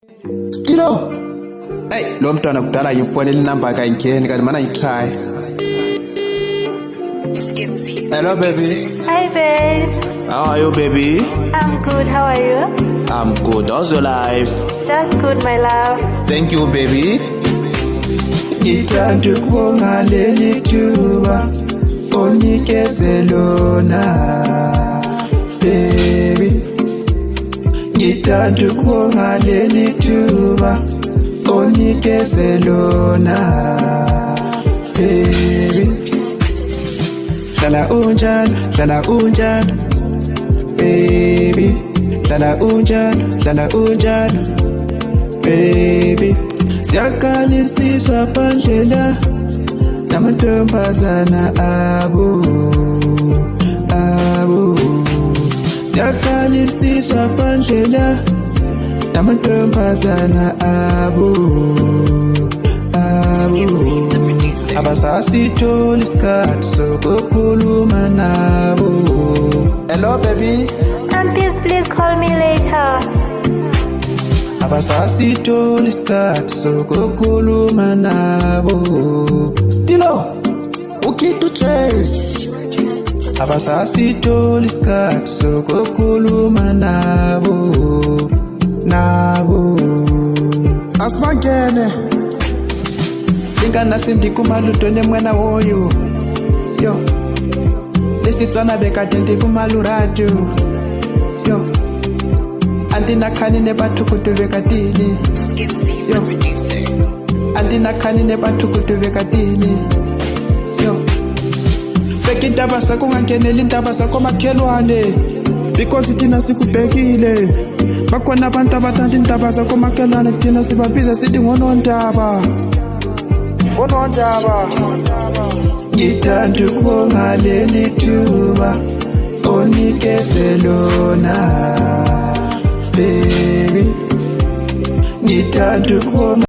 Skilo. Hey, lo mntwana kudala yifonela inamba kayingeni kanti mana yitry. Hello baby. Hi babe. How are you baby? I'm good, how are you? I'm good. How's your life? Just good my love. Thank you baby. Ngithanda ukubonga leli thuba onikeze lona baby. Ngithanda ukubonga leli thuba onikeze lona baby. Hlala unjalo baby. Hlala unjalo baby. Siyakalisiswa pandlela namantombazana abo. Siyakalisiswa pandlela namantombazana abo. Abasasitholi isikhathi sokukhuluma nabo. Hello baby. Please call me later. Abasasitholi isikhathi sokukhuluma nabo. Stilo ukithu chase. Abasasitholi isikhathi sokukhuluma nabo. Asibangene ingana sindi kumaluto nemwena woyo yo lesitswana bekade ndikumalu radio yo andinakhani nebathukutu bekadini yo andinakhani nebathukutu bekadini yo beka intaba zakho ungangeneli intaba zakho makhelwane because thina sikubhekile bakhona abantu abathanda intaba zakho makhelwane thina sibabiza sithi ngonondaba. Ngithanda ukubonga leli thuba onikeze lona baby. Ngithanda ukubonga